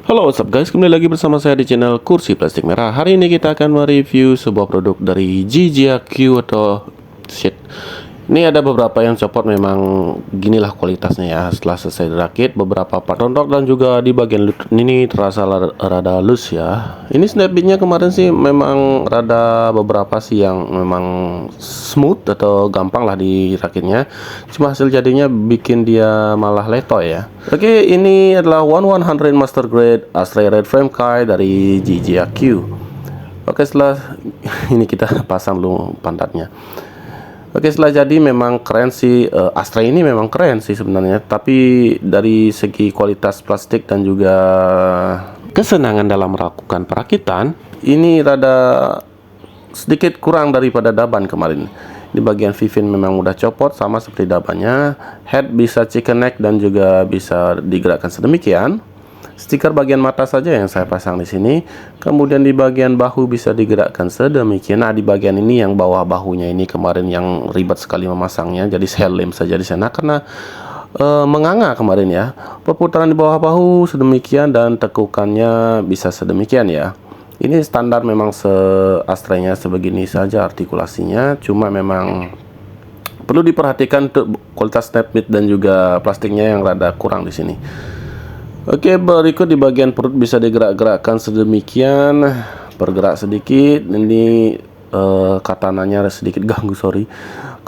Halo, what's up guys? Kembali lagi bersama saya di channel Kursi Plastik Merah. Hari ini kita akan mereview sebuah produk dari GJQ atau shit. Ini ada beberapa yang copot, memang ginilah kualitasnya ya. Setelah selesai dirakit, beberapa part rontok dan juga di bagian lutut ini terasa rada loose ya. Ini snapbitnya kemarin sih memang rada beberapa sih yang memang smooth atau gampang lah dirakitnya. Cuma hasil jadinya bikin dia malah letoy ya. Oke, ini adalah 1100 Master Grade Astray Red Frame Kai dari GJQ. Oke, setelah ini kita pasang dulu pantatnya. Oke, setelah jadi memang keren sih. Astray ini memang keren sih sebenarnya, tapi dari segi kualitas plastik dan juga kesenangan dalam melakukan perakitan ini rada sedikit kurang daripada Daban kemarin. Di bagian Vivin memang udah copot sama seperti Dabannya. Head bisa chicken neck dan juga bisa digerakkan sedemikian. Stiker bagian mata saja yang saya pasang di sini. Kemudian di bagian bahu bisa digerakkan sedemikian. Nah, di bagian ini yang bawah bahunya ini kemarin yang ribet sekali memasangnya. Jadi saya lem saja di sana karena menganga kemarin ya. Perputaran di bawah bahu sedemikian dan tekukannya bisa sedemikian ya. Ini standar memang Astraynya sebegini saja artikulasinya. Cuma memang perlu diperhatikan untuk kualitas snapbit dan juga plastiknya yang rada kurang di sini. Oke, berikut di bagian perut bisa digerak-gerakkan sedemikian, bergerak sedikit. Ini katananya sedikit ganggu, sorry.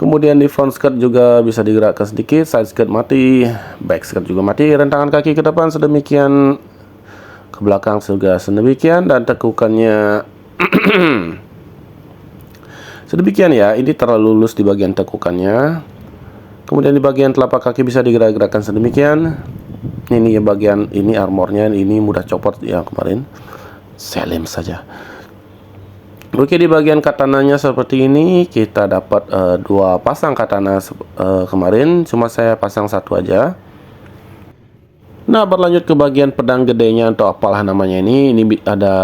Kemudian di front skirt juga bisa digerakkan sedikit, side skirt mati, back skirt juga mati. Rentangan kaki ke depan sedemikian, ke belakang juga sedemikian, dan tekukannya sedemikian ya. Ini terlalu lulus di bagian tekukannya. Kemudian di bagian telapak kaki bisa digerak-gerakkan sedemikian. Ini bagian ini armornya ini mudah copot ya kemarin. Saya lem saja. Oke, di bagian katananya seperti ini kita dapat dua pasang katana kemarin. Cuma saya pasang satu aja. Nah, berlanjut ke bagian pedang gedenya atau apalah namanya ini. Ini ada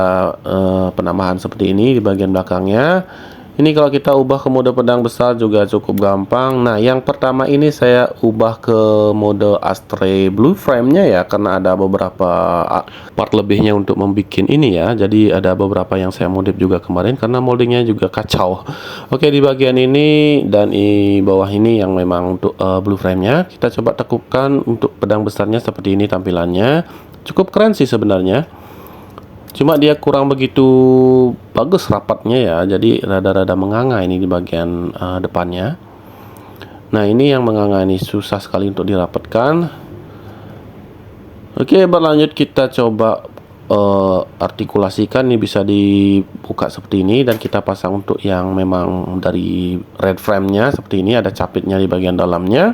penambahan seperti ini di bagian belakangnya. Ini kalau kita ubah ke mode pedang besar juga cukup gampang. Nah, yang pertama ini saya ubah ke mode Astray Blue Frame-nya ya, karena ada beberapa part lebihnya untuk membuat ini ya. Jadi ada beberapa yang saya modif juga kemarin karena moldingnya juga kacau. Oke, di bagian ini dan di bawah ini yang memang untuk Blue Frame-nya, kita coba tekukkan untuk pedang besarnya seperti ini tampilannya. Cukup keren sih sebenarnya. Cuma dia kurang begitu bagus rapatnya ya, jadi rada-rada menganga ini di bagian depannya. Nah, ini yang menganga ini susah sekali untuk dirapatkan. Oke, berlanjut kita coba artikulasikan. Ini bisa dibuka seperti ini dan kita pasang untuk yang memang dari red frame-nya seperti ini, ada capitnya di bagian dalamnya.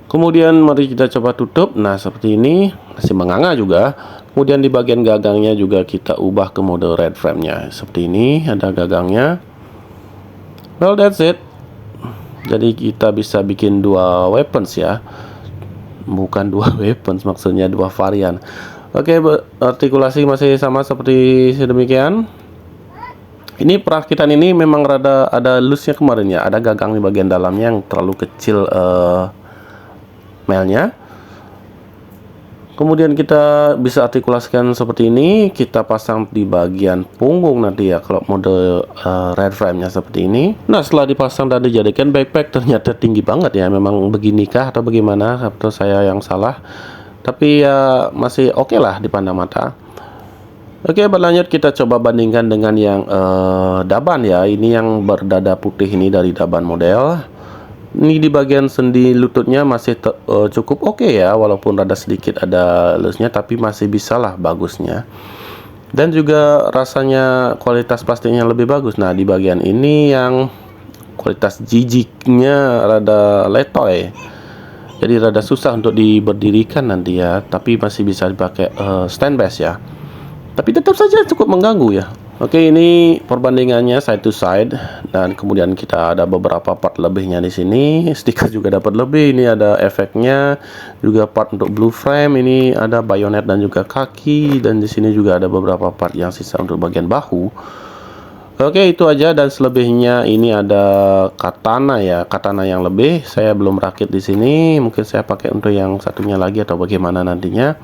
Kemudian mari kita coba tutup. Nah, seperti ini, masih menganga juga. Kemudian di bagian gagangnya juga kita ubah ke mode red frame-nya. Seperti ini, ada gagangnya. Well, that's it. Jadi kita bisa bikin dua weapons ya. Bukan dua weapons, maksudnya dua varian. Oke, artikulasi masih sama seperti sedemikian. Ini perakitan ini memang rada ada loose-nya kemarin ya. Ada gagang di bagian dalamnya yang terlalu kecil melnya. Kemudian kita bisa artikulasikan seperti ini. Kita pasang di bagian punggung nanti ya kalau mode red frame-nya seperti ini. Nah, setelah dipasang dan dijadikan backpack ternyata tinggi banget ya. Memang beginikah atau bagaimana, atau saya yang salah? Tapi ya masih oke lah dipandang mata. Oke, berlanjut kita coba bandingkan dengan yang Daban ya. Ini yang berdada putih ini dari Daban model. Ini di bagian sendi lututnya masih cukup oke ya, walaupun rada sedikit ada loose-nya, tapi masih bisa lah bagusnya. Dan juga rasanya kualitas plastiknya lebih bagus. Nah, di bagian ini yang kualitas jijiknya rada letoy. Jadi rada susah untuk diberdirikan nanti ya, tapi masih bisa dipakai stand base ya. Tapi tetap saja cukup mengganggu ya. Oke, ini perbandingannya side to side dan kemudian kita ada beberapa part lebihnya di sini. Stiker juga dapat lebih. Ini ada efeknya, juga part untuk blue frame. Ini ada bayonet dan juga kaki, dan di sini juga ada beberapa part yang sisa untuk bagian bahu. Oke, itu aja, dan selebihnya ini ada katana ya, katana yang lebih. Saya belum rakit di sini, mungkin saya pakai untuk yang satunya lagi atau bagaimana nantinya.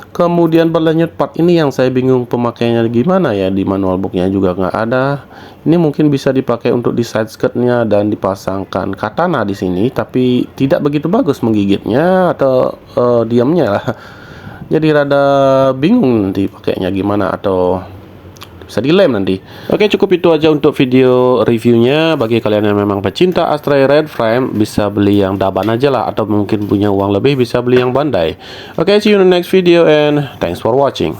Kemudian berlanjut part ini yang saya bingung pemakaiannya gimana ya, di manual booknya juga nggak ada. Ini mungkin bisa dipakai untuk di side skirtnya dan dipasangkan katana di sini, tapi tidak begitu bagus menggigitnya atau diamnya lah. Jadi rada bingung nanti pakainya gimana, atau bisa dilem nanti. Oke, cukup itu aja untuk video reviewnya. Bagi kalian yang memang pecinta Astray Red Frame, bisa beli yang Daban aja lah, atau mungkin punya uang lebih bisa beli yang Bandai. Oke, see you in the next video and thanks for watching.